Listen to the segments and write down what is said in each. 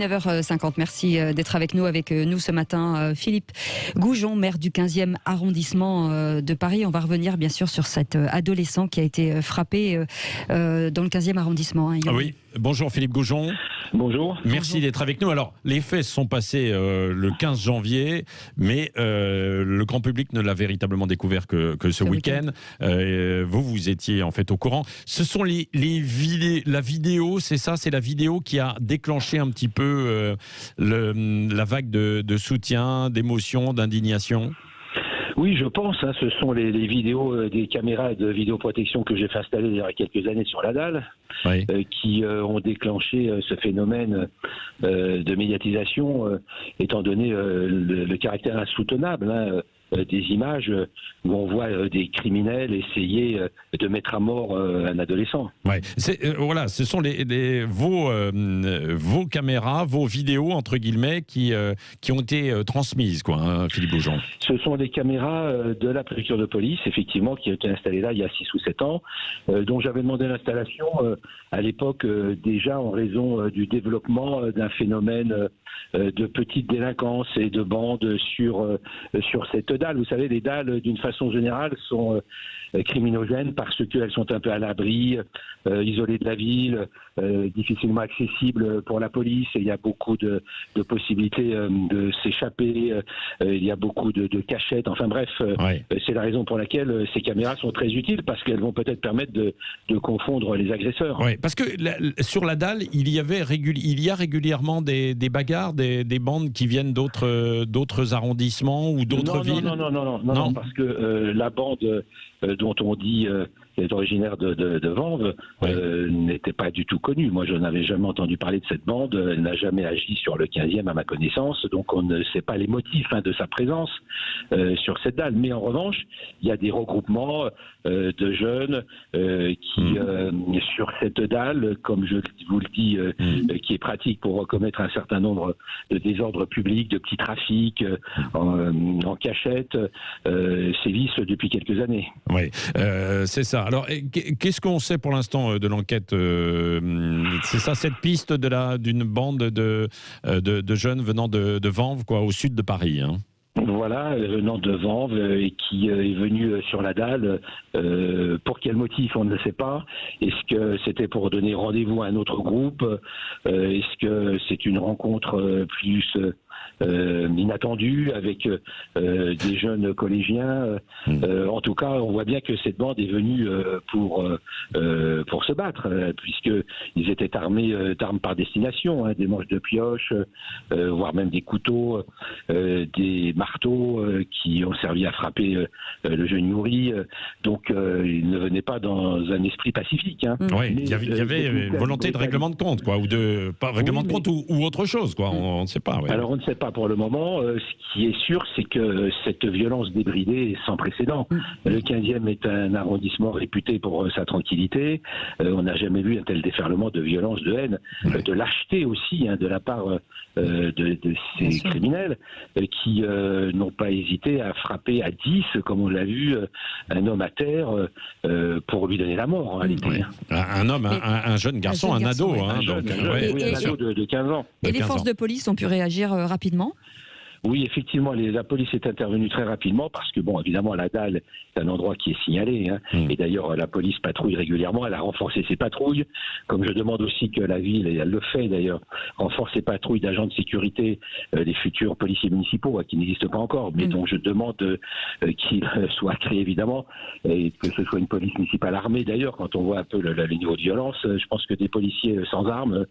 9h50. Merci d'être avec nous ce matin. Philippe Goujon, maire du 15e arrondissement de Paris. On va revenir bien sûr sur cet adolescent qui a été frappé dans le 15e arrondissement. Oui, bonjour Philippe Goujon. Bonjour. Merci d'être avec nous. Alors, les faits se sont passés le 15 janvier, mais le grand public ne l'a véritablement découvert que ce week-end. Vous étiez en fait au courant. Ce sont la vidéo, c'est ça, c'est la vidéo qui a déclenché un petit peu la vague de soutien, d'émotion, d'indignation. Oui, je pense. Ce sont les vidéos des caméras de vidéoprotection que j'ai fait installer il y a quelques années sur la dalle, oui, qui ont déclenché ce phénomène de médiatisation, étant donné le caractère insoutenable des images où on voit des criminels essayer de mettre à mort un adolescent. Ouais. Voilà, ce sont vos caméras, vos vidéos entre guillemets qui ont été transmises, quoi, hein, Philippe Goujon. Ce sont des caméras de la préfecture de police, effectivement, qui ont été installées là il y a 6 ou 7 ans, dont j'avais demandé l'installation à l'époque déjà en raison du développement d'un phénomène de petite délinquance et de bandes sur cette dalle. Vous savez, les dalles, d'une façon générale, sont criminogènes parce qu'elles sont un peu à l'abri, isolées de la ville, difficilement accessibles pour la police. Et il y a beaucoup de possibilités de s'échapper. Il y a beaucoup de cachettes. Enfin bref, c'est la raison pour laquelle ces caméras sont très utiles, parce qu'elles vont peut-être permettre de confondre les agresseurs. Oui, parce que sur la dalle, il y a régulièrement des bagarres, des bandes qui viennent d'autres arrondissements ou d'autres villes. Non, parce que la bande dont on dit qu'elle est originaire de Vanves n'était pas du tout connue. Moi, je n'avais jamais entendu parler de cette bande. Elle n'a jamais agi sur le 15e à ma connaissance, donc on ne sait pas les motifs de sa présence sur cette dalle. Mais en revanche, il y a des regroupements de jeunes qui, sur cette dalle, comme je vous le dis, qui est pratique pour commettre un certain nombre de désordres publics, de petits trafics en cachette, sévissent depuis quelques années. Oui, c'est ça. Alors, qu'est-ce qu'on sait pour l'instant de l'enquête? C'est ça, cette piste d'une bande de jeunes venant de Vanves, quoi, au sud de Paris, hein. Voilà, venant de Vanves et qui est venu sur la dalle. Pour quel motif, on ne le sait pas. Est-ce que c'était pour donner rendez-vous à un autre groupe? Est-ce que c'est une rencontre plus inattendue avec des jeunes collégiens? En tout cas, on voit bien que cette bande est venue pour se battre, puisqu'ils étaient armés d'armes par destination, des manches de pioche, voire même des couteaux, des marteaux qui ont servi à frapper le jeune Nourri. Donc, ils ne venaient pas dans un esprit pacifique. Oui, il y avait une volonté de règlement de compte, quoi, règlement de compte ou autre chose, quoi. On ne sait pas. Ouais. Alors, on ne sait pas pour le moment. Ce qui est sûr, c'est que cette violence débridée est sans précédent. Le 15e est un arrondissement réputé pour sa tranquillité. On n'a jamais vu un tel déferlement de violence, de haine, de lâcheté aussi de la part de ces criminels qui n'ont pas hésité à frapper à 10, comme on l'a vu, un homme à terre pour lui donner la mort, en réalité. Oui. Un homme, un jeune garçon, un ado. Un ado de 15 ans. Et les forces de police ont pu réagir rapidement? Oui, effectivement, la police est intervenue très rapidement parce que, évidemment, la dalle, c'est un endroit qui est signalé. Et d'ailleurs, la police patrouille régulièrement. Elle a renforcé ses patrouilles. Comme je demande aussi que la ville, et elle le fait d'ailleurs, renforce ses patrouilles d'agents de sécurité, des futurs policiers municipaux qui n'existent pas encore, mais dont je demande qu'ils soient créés, évidemment, et que ce soit une police municipale armée. D'ailleurs, quand on voit un peu le niveau de violence, je pense que des policiers sans armes,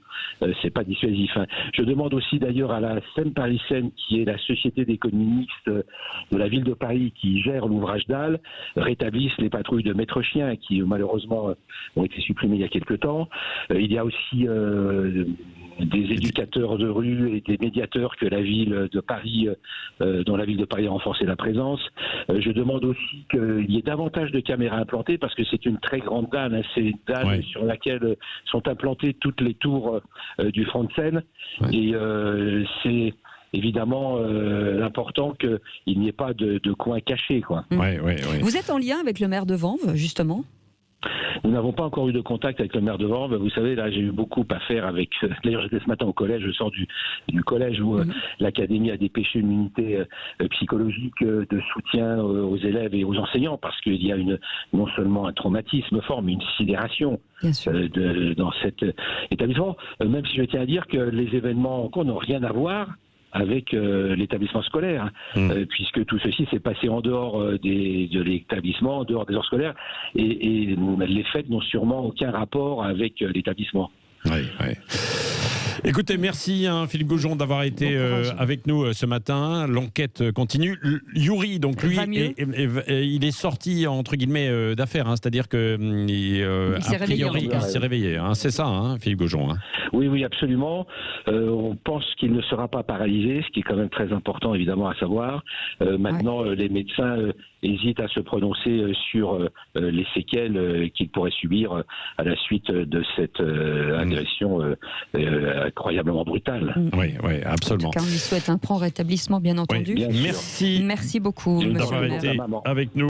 c'est pas dissuasif. Je demande aussi d'ailleurs à la Seine-Paris-Seine, qui est la Société d'économie mixte de la ville de Paris qui gère l'ouvrage dalle, rétablissent les patrouilles de maître chien qui malheureusement ont été supprimées il y a quelque temps. Il y a aussi des éducateurs de rue et des médiateurs que la ville de Paris, dont la ville de Paris a renforcé la présence. Je demande aussi qu'il y ait davantage de caméras implantées parce que c'est une très grande dalle. C'est une dalle sur laquelle sont implantées toutes les tours du front de Seine. Et c'est évidemment l'important qu'il n'y ait pas de coin caché, quoi. Vous êtes en lien avec le maire de Vanves, justement? Nous n'avons pas encore eu de contact avec le maire de Vorbes. Vous savez, là, j'ai eu beaucoup à faire avec... D'ailleurs, j'étais ce matin au collège, je sors du collège où l'académie a dépêché une unité psychologique de soutien aux élèves et aux enseignants, parce qu'il y a non seulement un traumatisme fort, mais une sidération dans cet établissement. Même si je tiens à dire que les événements en cours n'ont rien à voir avec l'établissement scolaire, puisque tout ceci s'est passé en dehors de l'établissement, en dehors des heures scolaires, et les faits n'ont sûrement aucun rapport avec l'établissement. Oui, oui. Écoutez, merci Philippe Goujon d'avoir été avec nous ce matin. L'enquête continue. Yuri, donc lui, il est sorti entre guillemets d'affaires, c'est-à-dire que il s'est réveillé. C'est ça, Philippe Goujon. Oui, absolument. On pense qu'il ne sera pas paralysé, ce qui est quand même très important, évidemment, à savoir. Maintenant, les médecins hésitent à se prononcer sur les séquelles qu'il pourrait subir à la suite de cette agression incroyablement brutale. Oui, absolument. En tout cas, on lui souhaite un prompt rétablissement, bien entendu. Oui, merci. Merci beaucoup, monsieur d'avoir le maire. été avec nous.